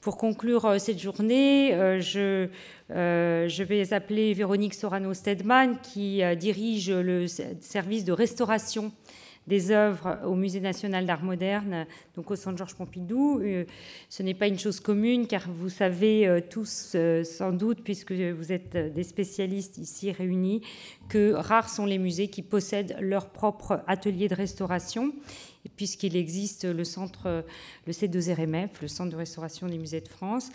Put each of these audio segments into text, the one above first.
Pour conclure cette journée, je vais appeler Véronique Sorano-Stedman, qui dirige le service de restauration des œuvres au Musée national d'art moderne, donc au Centre Georges Pompidou. Ce n'est pas une chose commune, car vous savez tous sans doute, puisque vous êtes des spécialistes ici réunis, que rares sont les musées qui possèdent leur propre atelier de restauration, puisqu'il existe le C2RMF, le Centre de restauration des musées de France.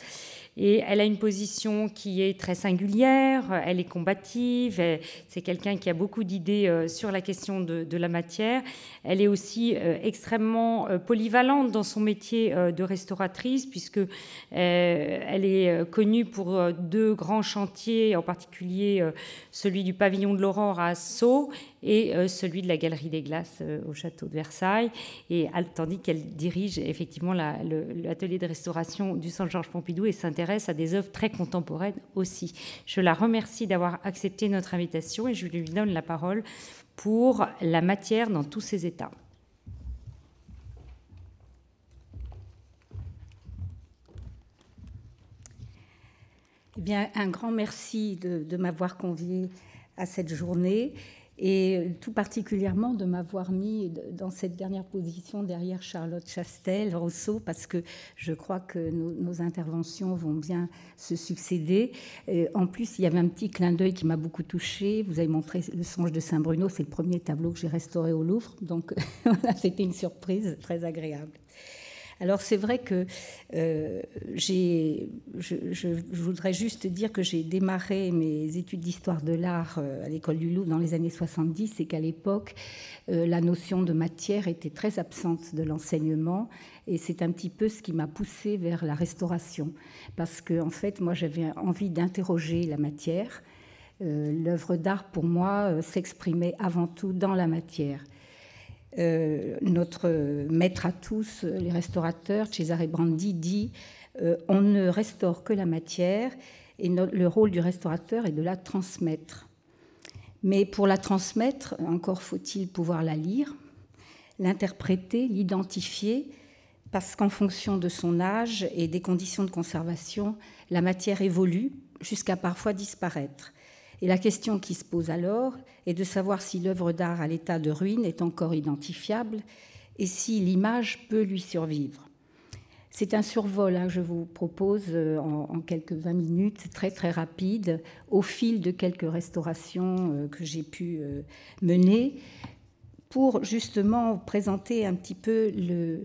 Et elle a une position qui est très singulière, elle est combative, c'est quelqu'un qui a beaucoup d'idées sur la question de la matière. Elle est aussi extrêmement polyvalente dans son métier de restauratrice, puisque elle est connue pour deux grands chantiers, en particulier celui du pavillon de l'Aurore à Sceaux et celui de la Galerie des Glaces au château de Versailles, et tandis qu'elle dirige effectivement l'atelier de restauration du Centre Georges Pompidou et s'intéresse à des œuvres très contemporaines aussi. Je la remercie d'avoir accepté notre invitation et je lui donne la parole pour la matière dans tous ses états. Eh bien, un grand merci de m'avoir convié à cette journée et tout particulièrement de m'avoir mis dans cette dernière position derrière Charlotte Chastel-Rousseau, parce que je crois que nos interventions vont bien se succéder. En plus, il y avait un petit clin d'œil qui m'a beaucoup touchée. Vous avez montré le Songe de Saint-Bruno, c'est le premier tableau que j'ai restauré au Louvre, donc voilà, c'était une surprise très agréable. Alors c'est vrai que je voudrais juste dire que j'ai démarré mes études d'histoire de l'art à l'école du Louvre dans les années 70 et qu'à l'époque, la notion de matière était très absente de l'enseignement et c'est un petit peu ce qui m'a poussée vers la restauration parce que en fait, moi j'avais envie d'interroger la matière. L'œuvre d'art pour moi s'exprimait avant tout dans la matière. Notre maître à tous, les restaurateurs, Cesare Brandi, dit on ne restaure que la matière et le rôle du restaurateur est de la transmettre. Mais pour la transmettre, encore faut-il pouvoir la lire, l'interpréter, l'identifier, parce qu'en fonction de son âge et des conditions de conservation, la matière évolue jusqu'à parfois disparaître. Et la question qui se pose alors est de savoir si l'œuvre d'art à l'état de ruine est encore identifiable et si l'image peut lui survivre. C'est un survol que je vous propose en quelques 20 minutes, très très rapide, au fil de quelques restaurations que j'ai pu mener, pour justement présenter un petit peu le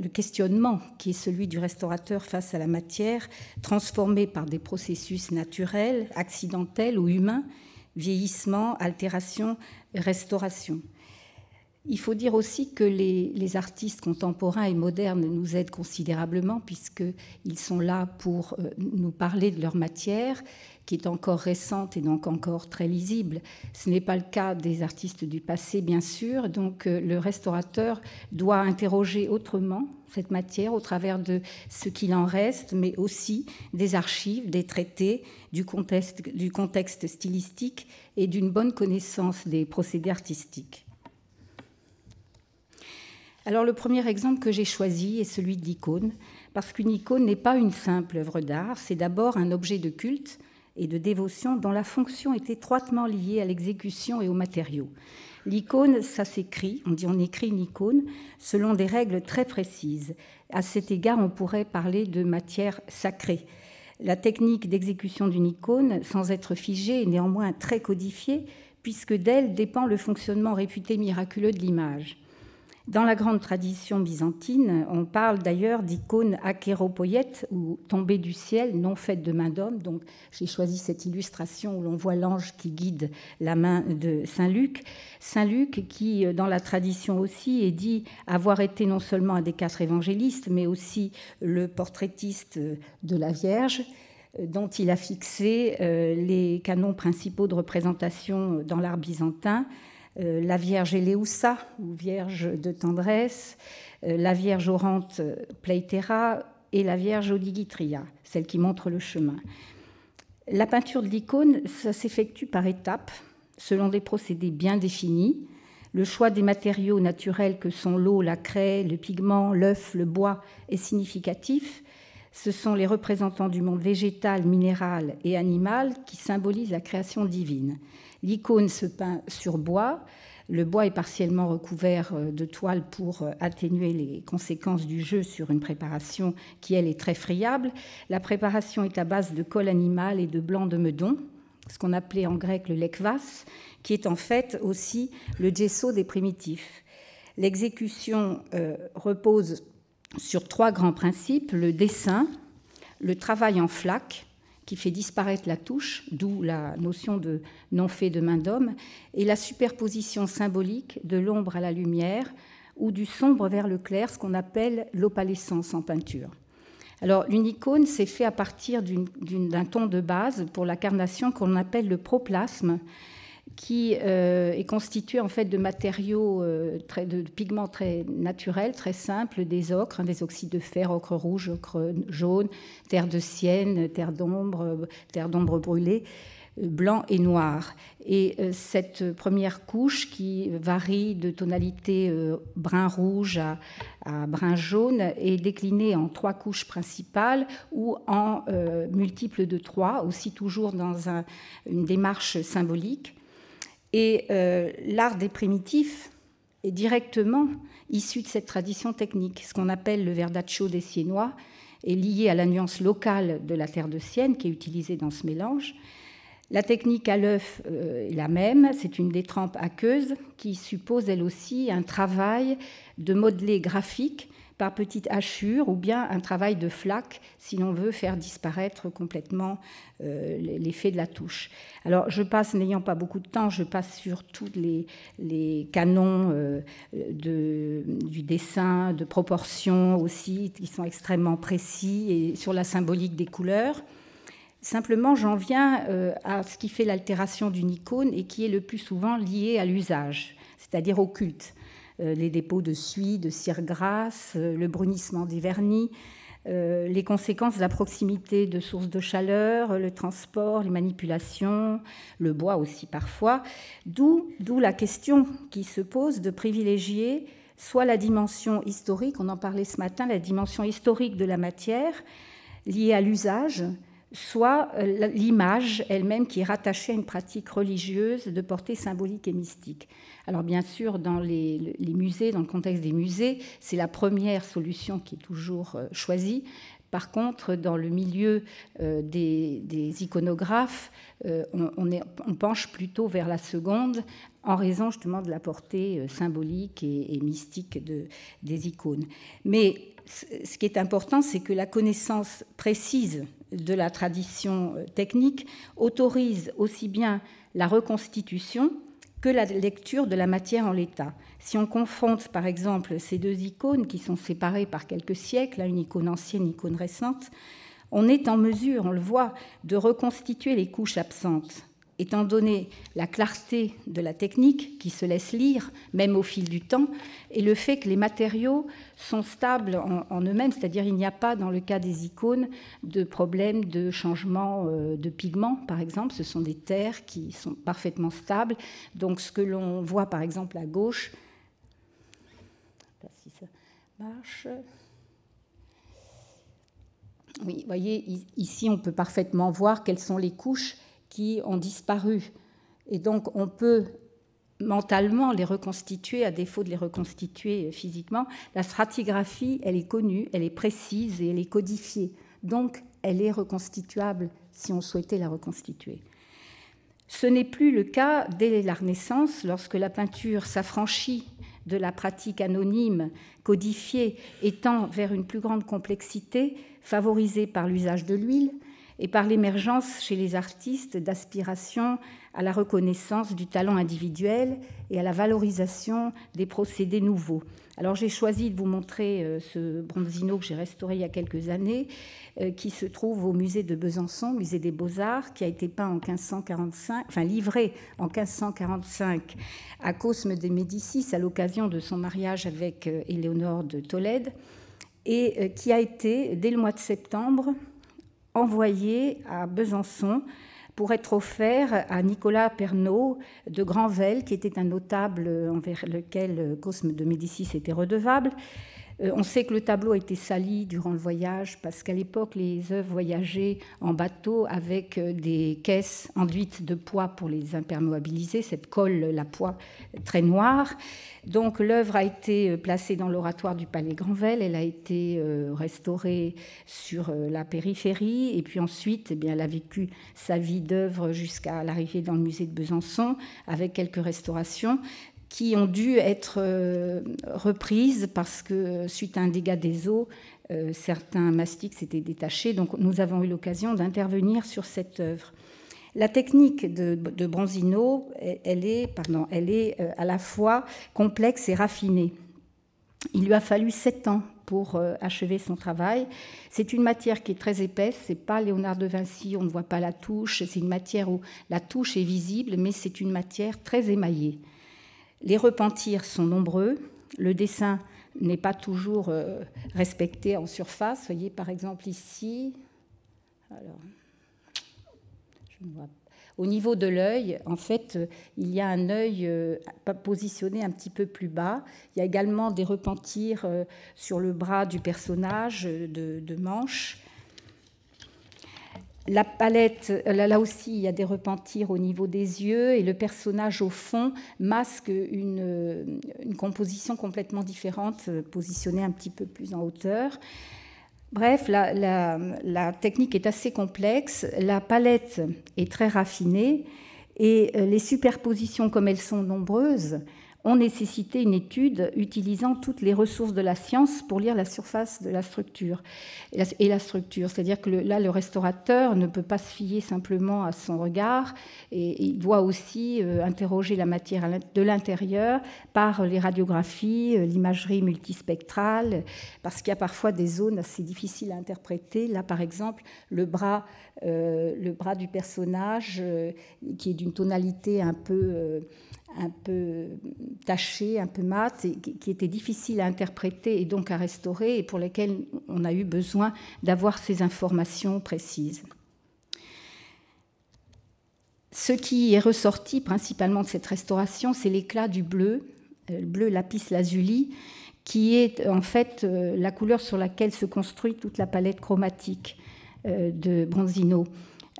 questionnement qui est celui du restaurateur face à la matière, transformée par des processus naturels, accidentels ou humains, vieillissement, altération, restauration. Il faut dire aussi que les artistes contemporains et modernes nous aident considérablement puisqu'ils sont là pour nous parler de leur matière, qui est encore récente et donc encore très lisible. Ce n'est pas le cas des artistes du passé, bien sûr. Donc le restaurateur doit interroger autrement cette matière au travers de ce qu'il en reste, mais aussi des archives, des traités, du contexte stylistique et d'une bonne connaissance des procédés artistiques. Alors le premier exemple que j'ai choisi est celui de l'icône, parce qu'une icône n'est pas une simple œuvre d'art, c'est d'abord un objet de culte et de dévotion dont la fonction est étroitement liée à l'exécution et aux matériaux. L'icône, ça s'écrit, on écrit une icône selon des règles très précises. À cet égard, on pourrait parler de matière sacrée. La technique d'exécution d'une icône, sans être figée, est néanmoins très codifiée, puisque d'elle dépend le fonctionnement réputé miraculeux de l'image. Dans la grande tradition byzantine, on parle d'ailleurs d'icônes achéropoïètes ou tombées du ciel, non faites de main d'homme. Donc, j'ai choisi cette illustration où l'on voit l'ange qui guide la main de Saint Luc. Saint Luc, qui, dans la tradition aussi, est dit avoir été non seulement un des 4 évangélistes, mais aussi le portraitiste de la Vierge, dont il a fixé les canons principaux de représentation dans l'art byzantin. La Vierge Eleusa, ou Vierge de tendresse, la Vierge orante Pleitera et la Vierge Odigitria, celle qui montre le chemin. La peinture de l'icône, ça s'effectue par étapes, selon des procédés bien définis. Le choix des matériaux naturels que sont l'eau, la craie, le pigment, l'œuf, le bois est significatif. Ce sont les représentants du monde végétal, minéral et animal qui symbolisent la création divine. L'icône se peint sur bois. Le bois est partiellement recouvert de toile pour atténuer les conséquences du jeu sur une préparation qui, elle, est très friable. La préparation est à base de colle animale et de blanc de meudon, ce qu'on appelait en grec le lekvas, qui est en fait aussi le gesso des primitifs. L'exécution repose sur 3 grands principes: le dessin, le travail en flaque, qui fait disparaître la touche, d'où la notion de non fait de main d'homme, et la superposition symbolique de l'ombre à la lumière ou du sombre vers le clair, ce qu'on appelle l'opalescence en peinture. Alors, une icône, c'est fait à partir d'un ton de base pour la carnation qu'on appelle le proplasme, qui est constitué en fait de matériaux, de pigments très naturels, très simples, des ocres, des oxydes de fer, ocre rouge, ocre jaune, terre de sienne, terre d'ombre brûlée, blanc et noir. Et cette première couche qui varie de tonalité brun rouge à brun jaune est déclinée en 3 couches principales ou en multiples de 3, aussi toujours dans une démarche symbolique. Et l'art des primitifs est directement issu de cette tradition technique. Ce qu'on appelle le verdaccio des Siennois est lié à la nuance locale de la terre de Sienne qui est utilisée dans ce mélange. La technique à l'œuf est la même, c'est une détrempe aqueuse qui suppose elle aussi un travail de modelé graphique par petites hachures ou bien un travail de flaque si l'on veut faire disparaître complètement l'effet de la touche. Alors je passe, n'ayant pas beaucoup de temps, je passe sur tous les canons du dessin, de proportion aussi, qui sont extrêmement précis, et sur la symbolique des couleurs. Simplement, j'en viens à ce qui fait l'altération d'une icône et qui est le plus souvent lié à l'usage, c'est-à-dire au culte. Les dépôts de suie, de cire grasse, le brunissement des vernis, les conséquences de la proximité de sources de chaleur, le transport, les manipulations, le bois aussi parfois, d'où la question qui se pose de privilégier soit la dimension historique, on en parlait ce matin, la dimension historique de la matière liée à l'usage, soit l'image elle-même qui est rattachée à une pratique religieuse de portée symbolique et mystique. Alors bien sûr, dans les musées, dans le contexte des musées, c'est la première solution qui est toujours choisie. Par contre, dans le milieu des iconographes, on penche plutôt vers la seconde, en raison justement de la portée symbolique et mystique des icônes. Mais ce qui est important, c'est que la connaissance précise de la tradition technique autorise aussi bien la reconstitution que la lecture de la matière en l'état. Si on confronte par exemple ces 2 icônes qui sont séparées par quelques siècles, une icône ancienne, une icône récente, on est en mesure, on le voit, de reconstituer les couches absentes, étant donné la clarté de la technique qui se laisse lire, même au fil du temps, et le fait que les matériaux sont stables en eux-mêmes, c'est-à-dire il n'y a pas, dans le cas des icônes, de problème de changement de pigment, par exemple. Ce sont des terres qui sont parfaitement stables. Donc ce que l'on voit, par exemple, à gauche, je ne sais pas si ça marche. Oui, vous voyez, ici, on peut parfaitement voir quelles sont les couches qui ont disparu. Et donc, on peut mentalement les reconstituer, à défaut de les reconstituer physiquement. La stratigraphie, elle est connue, elle est précise et elle est codifiée. Donc, elle est reconstituable si on souhaitait la reconstituer. Ce n'est plus le cas dès la Renaissance, lorsque la peinture s'affranchit de la pratique anonyme, codifiée, et tend vers une plus grande complexité, favorisée par l'usage de l'huile, et par l'émergence chez les artistes d'aspiration à la reconnaissance du talent individuel et à la valorisation des procédés nouveaux. Alors j'ai choisi de vous montrer ce bronzino que j'ai restauré il y a quelques années, qui se trouve au musée de Besançon, musée des Beaux-Arts, qui a été peint en 1545, enfin livré en 1545 à Cosme de Médicis à l'occasion de son mariage avec Éléonore de Tolède, et qui a été, dès le mois de septembre, envoyé à Besançon pour être offert à Nicolas Pernaut de Granvelle, qui était un notable envers lequel Cosme de Médicis était redevable. On sait que le tableau a été sali durant le voyage parce qu'à l'époque, les œuvres voyageaient en bateau avec des caisses enduites de poix pour les imperméabiliser, cette colle, la poix très noire. Donc l'œuvre a été placée dans l'oratoire du Palais Granvelle, elle a été restaurée sur la périphérie et puis ensuite, eh bien, elle a vécu sa vie d'œuvre jusqu'à l'arrivée dans le musée de Besançon avec quelques restaurations qui ont dû être reprises parce que, suite à un dégât des eaux, certains mastiques s'étaient détachés. Donc, nous avons eu l'occasion d'intervenir sur cette œuvre. La technique de Bronzino, elle est à la fois complexe et raffinée. Il lui a fallu 7 ans pour achever son travail. C'est une matière qui est très épaisse, c'est pas Léonard de Vinci, on ne voit pas la touche, c'est une matière où la touche est visible, mais c'est une matière très émaillée. Les repentirs sont nombreux, le dessin n'est pas toujours respecté en surface. Vous voyez par exemple ici, alors, je ne vois pas. Au niveau de l'œil, en fait, il y a un œil positionné un petit peu plus bas. Il y a également des repentirs sur le bras du personnage de manche. La palette, là aussi, il y a des repentirs au niveau des yeux et le personnage, au fond, masque une composition complètement différente, positionnée un petit peu plus en hauteur. Bref, la technique est assez complexe, la palette est très raffinée et les superpositions, comme elles sont nombreuses, ont nécessité une étude utilisant toutes les ressources de la science pour lire la surface de la structure. Et la structure, c'est-à-dire que là, le restaurateur ne peut pas se fier simplement à son regard, et il doit aussi interroger la matière de l'intérieur par les radiographies, l'imagerie multispectrale, parce qu'il y a parfois des zones assez difficiles à interpréter. Là, par exemple, le bras du personnage, qui est d'une tonalité un peu taché, un peu mat, et qui était difficile à interpréter et donc à restaurer, et pour lesquels on a eu besoin d'avoir ces informations précises. Ce qui est ressorti principalement de cette restauration, c'est l'éclat du bleu, le bleu lapis lazuli, qui est en fait la couleur sur laquelle se construit toute la palette chromatique de Bronzino,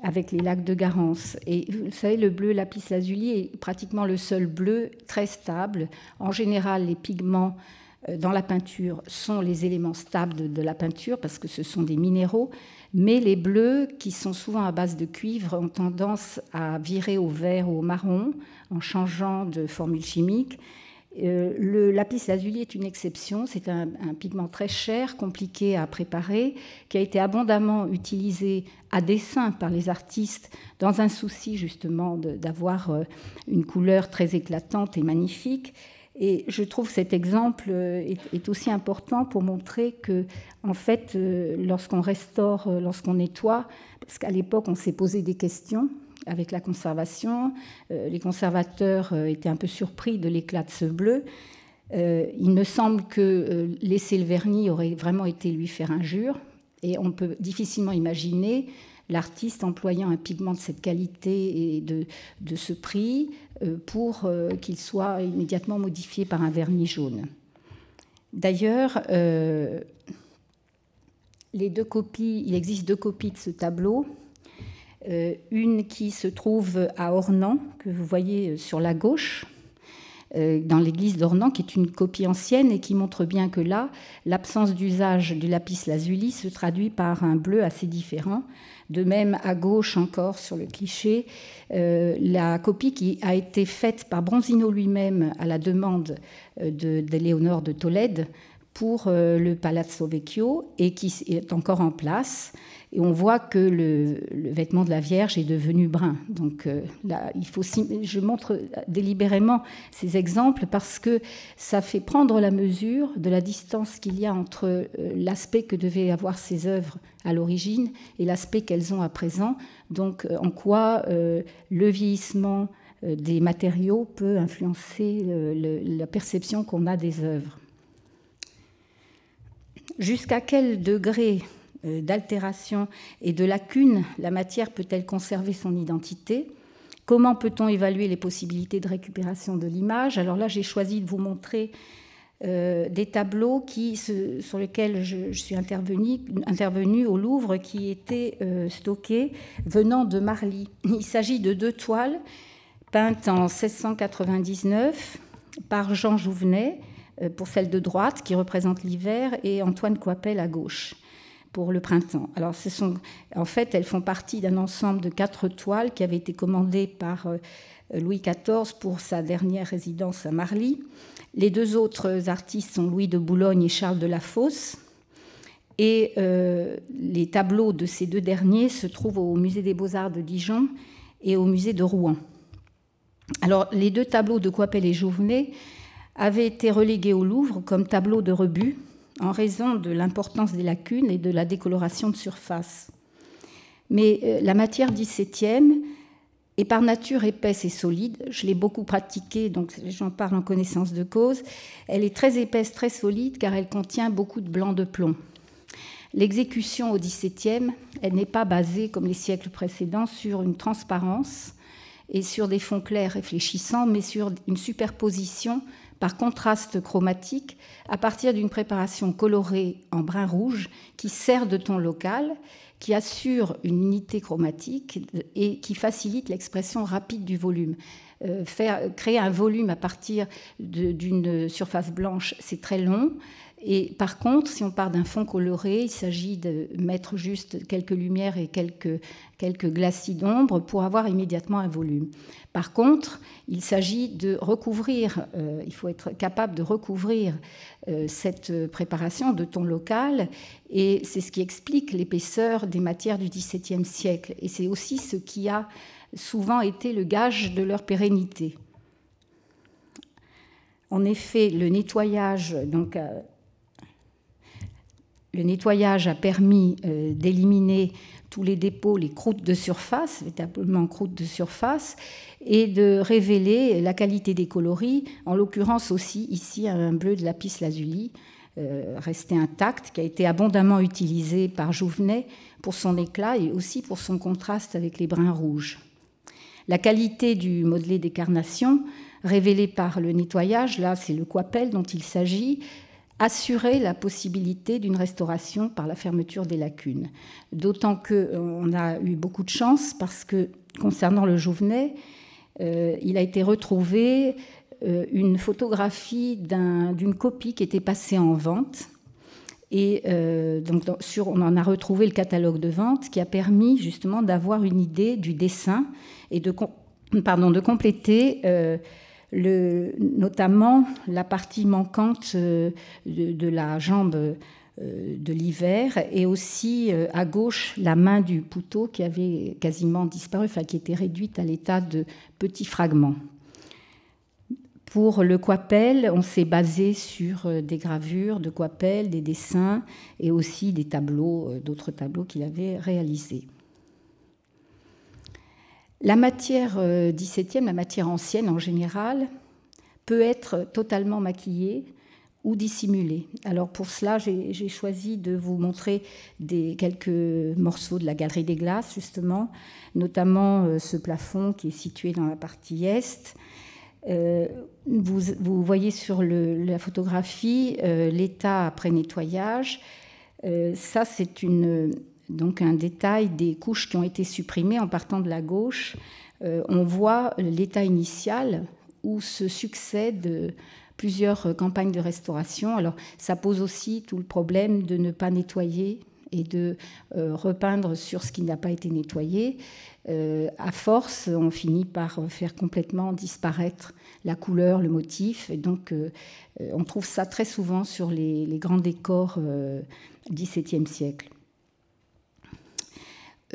avec les lacs de Garance. Et vous savez, le bleu lapis lazuli est pratiquement le seul bleu très stable. En général, les pigments dans la peinture sont les éléments stables de la peinture parce que ce sont des minéraux, mais les bleus, qui sont souvent à base de cuivre, ont tendance à virer au vert ou au marron en changeant de formule chimique. Le lapis lazuli est une exception, c'est un pigment très cher, compliqué à préparer, qui a été abondamment utilisé à dessein par les artistes dans un souci justement d'avoir une couleur très éclatante et magnifique. Et je trouve cet exemple est aussi important pour montrer que, en fait, lorsqu'on restaure, lorsqu'on nettoie, parce qu'à l'époque on s'est posé des questions avec la conservation. Les conservateurs étaient un peu surpris de l'éclat de ce bleu. Il me semble que laisser le vernis aurait vraiment été lui faire injure. Et on peut difficilement imaginer l'artiste employant un pigment de cette qualité et de ce prix pour qu'il soit immédiatement modifié par un vernis jaune. D'ailleurs, les deux copies, il existe 2 copies de ce tableau. Une qui se trouve à Ornans, que vous voyez sur la gauche, dans l'église d'Ornans, qui est une copie ancienne et qui montre bien que là, l'absence d'usage du lapis lazuli se traduit par un bleu assez différent. De même, à gauche encore, sur le cliché, la copie qui a été faite par Bronzino lui-même à la demande d'Éléonore de Tolède pour le Palazzo Vecchio et qui est encore en place. Et on voit que le vêtement de la Vierge est devenu brun. Donc là, je montre délibérément ces exemples parce que ça fait prendre la mesure de la distance qu'il y a entre l'aspect que devaient avoir ces œuvres à l'origine et l'aspect qu'elles ont à présent. Donc en quoi le vieillissement des matériaux peut influencer la perception qu'on a des œuvres. Jusqu'à quel degré d'altération et de lacunes la matière peut-elle conserver son identité? Comment peut-on évaluer les possibilités de récupération de l'image? Alors là, j'ai choisi de vous montrer des tableaux sur lesquels je suis intervenue au Louvre, qui étaient stockés venant de Marly. Il s'agit de 2 toiles peintes en 1699 par Jean Jouvenet, pour celle de droite qui représente l'hiver, et Antoine Coipel à gauche pour le printemps. Alors en fait, elles font partie d'un ensemble de 4 toiles qui avaient été commandées par Louis XIV pour sa dernière résidence à Marly. Les 2 autres artistes sont Louis de Boulogne et Charles de la Fosse. Et les tableaux de ces 2 derniers se trouvent au Musée des Beaux-Arts de Dijon et au Musée de Rouen. Alors, les 2 tableaux de Coipel et Jouvenet avaient été relégués au Louvre comme tableaux de rebut en raison de l'importance des lacunes et de la décoloration de surface. Mais la matière 17e est par nature épaisse et solide. Je l'ai beaucoup pratiquée, donc j'en parle en connaissance de cause. Elle est très épaisse, très solide, car elle contient beaucoup de blanc de plomb. L'exécution au XVIIe, elle n'est pas basée, comme les siècles précédents, sur une transparence et sur des fonds clairs réfléchissants, mais sur une superposition par contraste chromatique à partir d'une préparation colorée en brun rouge qui sert de ton local, qui assure une unité chromatique et qui facilite l'expression rapide du volume. Créer un volume à partir d'une surface blanche, c'est très long. Et par contre, si on part d'un fond coloré, il s'agit de mettre juste quelques lumières et quelques glacis d'ombre pour avoir immédiatement un volume. Par contre, il s'agit de recouvrir, il faut être capable de recouvrir cette préparation de ton local, et c'est ce qui explique l'épaisseur des matières du XVIIe siècle. Et c'est aussi ce qui a souvent été le gage de leur pérennité. En effet, le nettoyage a permis d'éliminer tous les dépôts, les croûtes de surface, véritablement croûtes de surface, et de révéler la qualité des coloris, en l'occurrence aussi ici un bleu de lapis lazuli, resté intact, qui a été abondamment utilisé par Jouvenet pour son éclat et aussi pour son contraste avec les bruns rouges. La qualité du modelé des carnations, révélée par le nettoyage, là c'est le Coipel dont il s'agit, assurer la possibilité d'une restauration par la fermeture des lacunes. D'autant qu'on a eu beaucoup de chance parce que, concernant le Jouvenet, il a été retrouvé une photographie d'une copie qui était passée en vente. Et donc on en a retrouvé le catalogue de vente qui a permis justement d'avoir une idée du dessin et de compléter notamment la partie manquante de la jambe de l'hiver, et aussi à gauche la main du pouteau qui avait quasiment disparu, enfin qui était réduite à l'état de petits fragments. Pour le Coipel, on s'est basé sur des gravures de Coipel, des dessins et aussi des tableaux, d'autres tableaux qu'il avait réalisés. La matière 17e, la matière ancienne en général, peut être totalement maquillée ou dissimulée. Alors pour cela, j'ai choisi de vous montrer quelques morceaux de la Galerie des Glaces, justement, notamment ce plafond qui est situé dans la partie est. Vous voyez sur la photographie l'état après nettoyage. Ça, c'est donc un détail des couches qui ont été supprimées en partant de la gauche. On voit l'état initial où se succèdent plusieurs campagnes de restauration. Alors, ça pose aussi tout le problème de ne pas nettoyer et de repeindre sur ce qui n'a pas été nettoyé. À force, on finit par faire complètement disparaître la couleur, le motif. Et donc, on trouve ça très souvent sur les grands décors XVIIe siècle.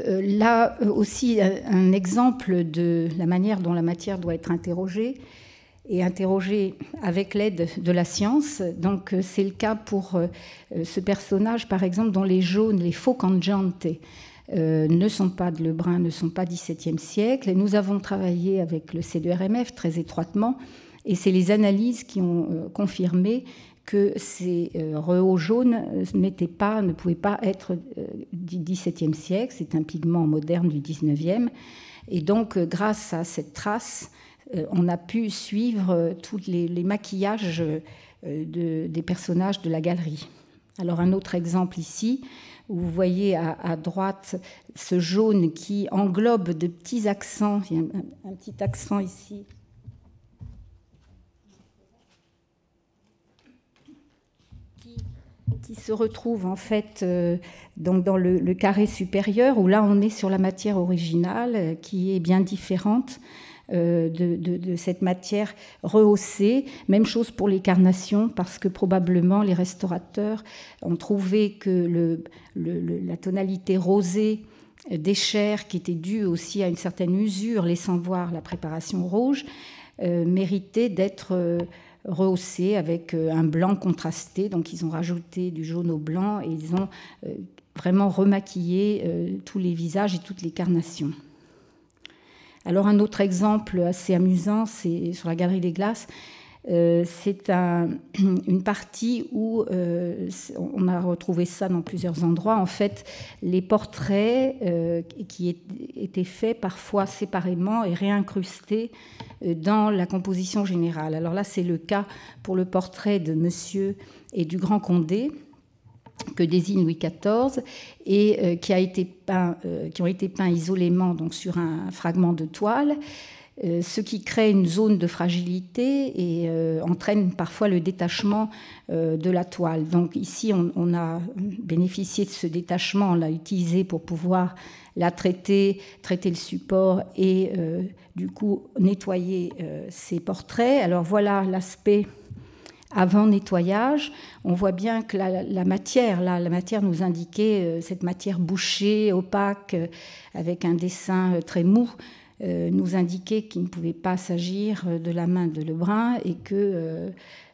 Là aussi, un exemple de la manière dont la matière doit être interrogée et interrogée avec l'aide de la science. Donc, c'est le cas pour ce personnage, par exemple, dont les jaunes, les faux cangiantes, ne sont pas de Lebrun, ne sont pas XVIIe siècle. Et nous avons travaillé avec le C2RMF très étroitement, et c'est les analyses qui ont confirmé que ces rehauts jaunes ne pouvaient pas être du XVIIe siècle, c'est un pigment moderne du XIXe. Et donc, grâce à cette trace, on a pu suivre tous les maquillages des personnages de la galerie. Alors, un autre exemple ici, où vous voyez à droite ce jaune qui englobe de petits accents. Il y a un petit accent ici. Qui se retrouve en fait donc dans le carré supérieur, où là on est sur la matière originale qui est bien différente de cette matière rehaussée. Même chose pour les carnations, parce que probablement les restaurateurs ont trouvé que la tonalité rosée des chairs, qui était due aussi à une certaine usure, laissant voir la préparation rouge, méritait d'être rehaussé avec un blanc contrasté. Donc ils ont rajouté du jaune au blanc et ils ont vraiment remaquillé tous les visages et toutes les carnations. Alors un autre exemple assez amusant, c'est sur la Galerie des Glaces. C'est une partie où on a retrouvé ça dans plusieurs endroits. En fait, les portraits qui étaient faits parfois séparément et réincrustés dans la composition générale. Alors là, c'est le cas pour le portrait de Monsieur et du Grand Condé, que désigne Louis XIV, et qui ont été peints isolément donc, sur un fragment de toile, ce qui crée une zone de fragilité et entraîne parfois le détachement de la toile. Donc ici, on a bénéficié de ce détachement, on l'a utilisé pour pouvoir la traiter le support et du coup nettoyer ces portraits. Alors voilà l'aspect avant nettoyage. On voit bien que la matière nous indiquait cette matière bouchée, opaque, avec un dessin très mou, nous indiquait qu'il ne pouvait pas s'agir de la main de Lebrun et que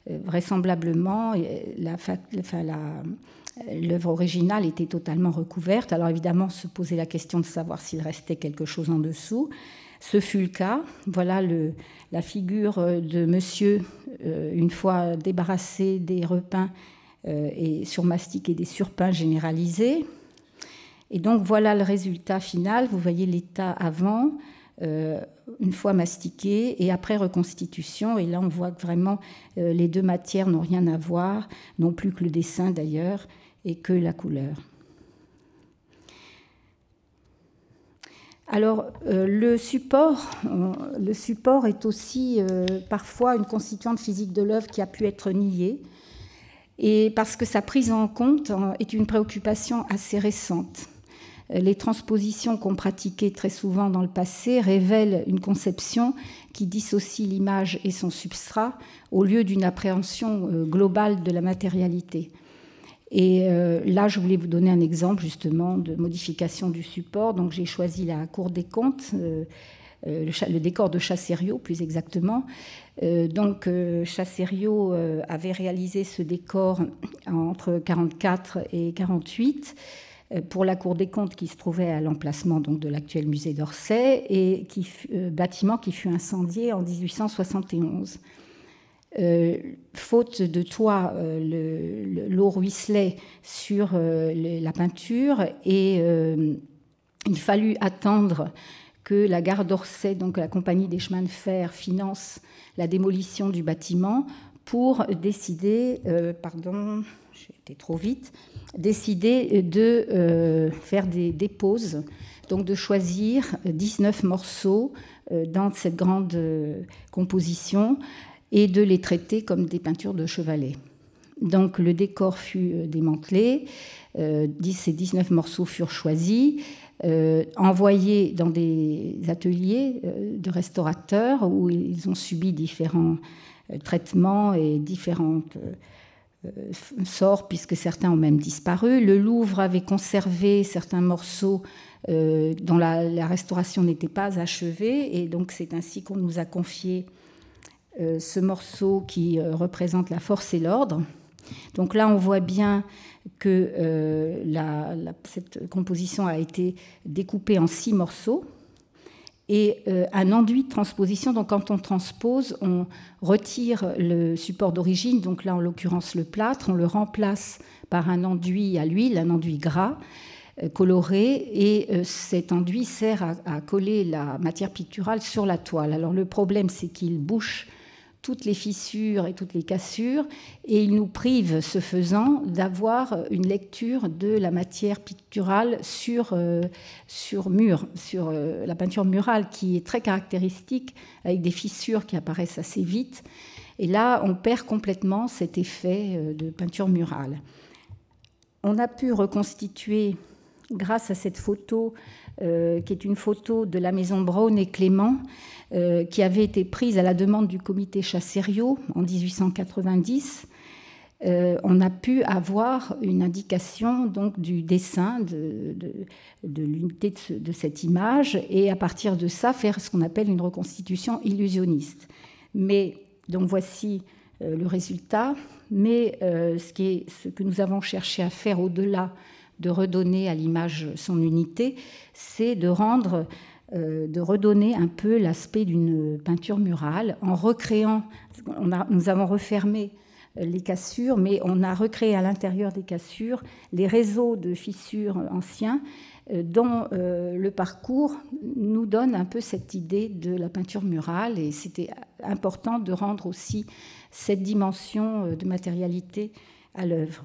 vraisemblablement l'œuvre originale était totalement recouverte. Alors évidemment, se posait la question de savoir s'il restait quelque chose en dessous. Ce fut le cas. Voilà la figure de monsieur, une fois débarrassé des repeints et surmastiqué des surpeints généralisés. Et donc voilà le résultat final. Vous voyez l'état avant, une fois mastiqué, et après reconstitution. Et là, on voit que vraiment les deux matières n'ont rien à voir, non plus que le dessin d'ailleurs, et que la couleur. Alors, le support est aussi parfois une constituante physique de l'œuvre qui a pu être niée, et parce que sa prise en compte est une préoccupation assez récente. Les transpositions qu'on pratiquait très souvent dans le passé révèlent une conception qui dissocie l'image et son substrat au lieu d'une appréhension globale de la matérialité. Et là, je voulais vous donner un exemple justement de modification du support. Donc, j'ai choisi la Cour des comptes, le décor de Chassériau, plus exactement. Donc, Chassériau avait réalisé ce décor entre 1944 et 1948 pour la Cour des comptes qui se trouvait à l'emplacement donc, de l'actuel musée d'Orsay, et bâtiment qui fut incendié en 1871. Faute de toit, l'eau ruisselait sur la peinture et il fallut attendre que la gare d'Orsay, donc la compagnie des chemins de fer, finance la démolition du bâtiment pour décider, j'ai été trop vite, décider de faire des pauses, donc de choisir 19 morceaux dans cette grande composition et de les traiter comme des peintures de chevalet. Donc le décor fut démantelé, ces 19 morceaux furent choisis, envoyés dans des ateliers de restaurateurs où ils ont subi différents traitements et différentes sorts, puisque certains ont même disparu. Le Louvre avait conservé certains morceaux dont la restauration n'était pas achevée, et donc c'est ainsi qu'on nous a confié ce morceau qui représente la force et l'ordre. Donc là, on voit bien que cette composition a été découpée en 6 morceaux et un enduit de transposition. Donc quand on transpose, on retire le support d'origine, donc là en l'occurrence le plâtre, on le remplace par un enduit à l'huile, un enduit gras, coloré, et cet enduit sert à coller la matière picturale sur la toile. Alors le problème, c'est qu'il bouche toutes les fissures et toutes les cassures, et il nous prive, ce faisant, d'avoir une lecture de la matière picturale sur mur, sur la peinture murale, qui est très caractéristique, avec des fissures qui apparaissent assez vite. Et là, on perd complètement cet effet de peinture murale. On a pu reconstituer, grâce à cette photo, qui est une photo de la maison Braun et Clément, qui avait été prise à la demande du comité Chassériau en 1890. On a pu avoir une indication donc, du dessin de l'unité de cette image, et à partir de ça, faire ce qu'on appelle une reconstitution illusionniste. Mais, donc voici le résultat, mais ce que nous avons cherché à faire au-delà de redonner à l'image son unité, c'est de redonner un peu l'aspect d'une peinture murale en recréant, nous avons refermé les cassures, mais on a recréé à l'intérieur des cassures les réseaux de fissures anciens dont le parcours nous donne un peu cette idée de la peinture murale, et c'était important de rendre aussi cette dimension de matérialité à l'œuvre.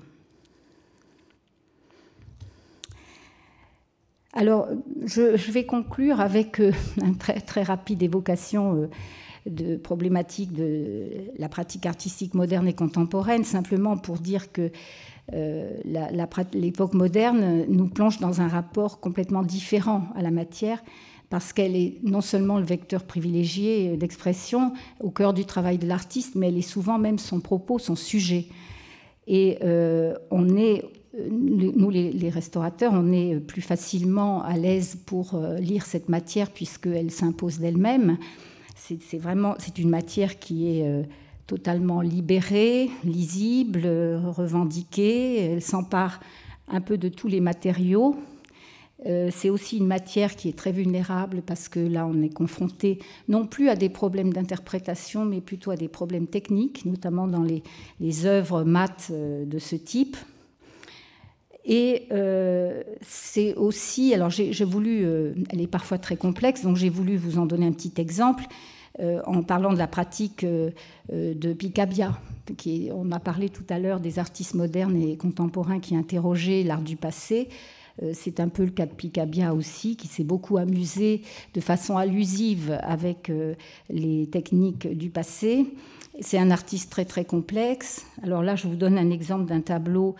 Alors, je vais conclure avec une très, très rapide évocation de problématiques de la pratique artistique moderne et contemporaine, simplement pour dire que l'époque moderne nous plonge dans un rapport complètement différent à la matière, parce qu'elle est non seulement le vecteur privilégié d'expression au cœur du travail de l'artiste, mais elle est souvent même son propos, son sujet. Et nous, les restaurateurs, on est plus facilement à l'aise pour lire cette matière puisqu'elle s'impose d'elle-même. C'est une matière qui est totalement libérée, lisible, revendiquée. Elle s'empare un peu de tous les matériaux. C'est aussi une matière qui est très vulnérable parce que là, on est confronté non plus à des problèmes d'interprétation, mais plutôt à des problèmes techniques, notamment dans les œuvres mates de ce type. Et c'est aussi, alors j'ai voulu, elle est parfois très complexe, donc j'ai voulu vous en donner un petit exemple en parlant de la pratique de Picabia. On a parlé tout à l'heure des artistes modernes et contemporains qui interrogeaient l'art du passé. C'est un peu le cas de Picabia aussi, qui s'est beaucoup amusé de façon allusive avec les techniques du passé. C'est un artiste très, très complexe. Alors là, je vous donne un exemple d'un tableau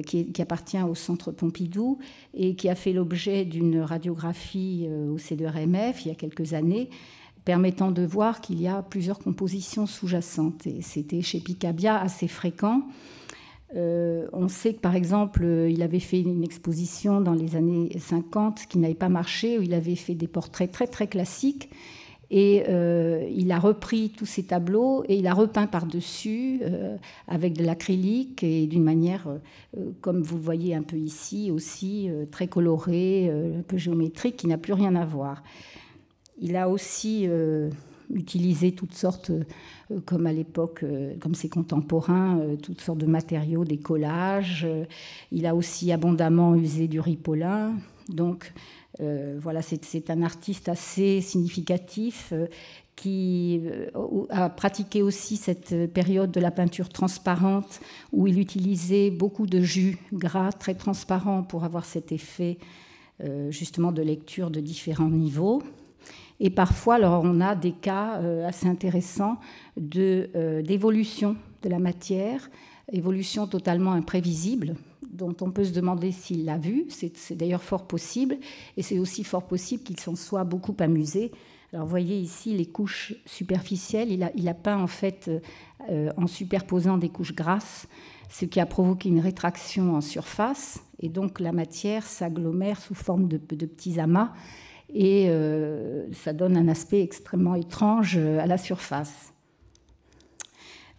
qui appartient au Centre Pompidou et qui a fait l'objet d'une radiographie au C2RMF il y a quelques années, permettant de voir qu'il y a plusieurs compositions sous-jacentes. Et c'était chez Picabia assez fréquent. On sait que, par exemple, il avait fait une exposition dans les années 50 qui n'avait pas marché, où il avait fait des portraits très, très classiques. Et il a repris tous ces tableaux et il a repeint par-dessus avec de l'acrylique et d'une manière, comme vous le voyez un peu ici, aussi très colorée, un peu géométrique, qui n'a plus rien à voir. Il a aussi utilisé toutes sortes, comme à l'époque, comme ses contemporains, toutes sortes de matériaux, des collages. Il a aussi abondamment usé du ripolin. Donc, voilà, c'est un artiste assez significatif qui a pratiqué aussi cette période de la peinture transparente où il utilisait beaucoup de jus gras très transparents pour avoir cet effet justement de lecture de différents niveaux. Et parfois, alors, on a des cas assez intéressants d'évolution de la matière, évolution totalement imprévisible, dont on peut se demander s'il l'a vu. C'est d'ailleurs fort possible, et c'est aussi fort possible qu'il s'en soit beaucoup amusé. Alors, vous voyez ici les couches superficielles. Il a peint, en fait, en superposant des couches grasses, ce qui a provoqué une rétraction en surface, et donc la matière s'agglomère sous forme de petits amas, et ça donne un aspect extrêmement étrange à la surface.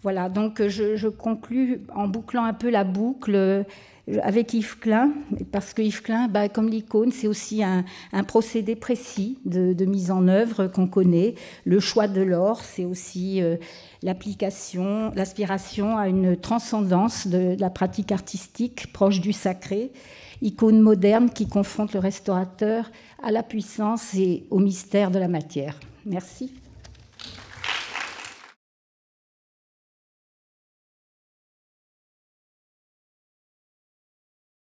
Voilà, donc je conclus en bouclant un peu la boucle. avec Yves Klein, parce que Yves Klein, comme l'icône, c'est aussi un procédé précis de mise en œuvre qu'on connaît. Le choix de l'or, c'est aussi l'aspiration à une transcendance de la pratique artistique proche du sacré, icône moderne qui confronte le restaurateur à la puissance et au mystère de la matière. Merci.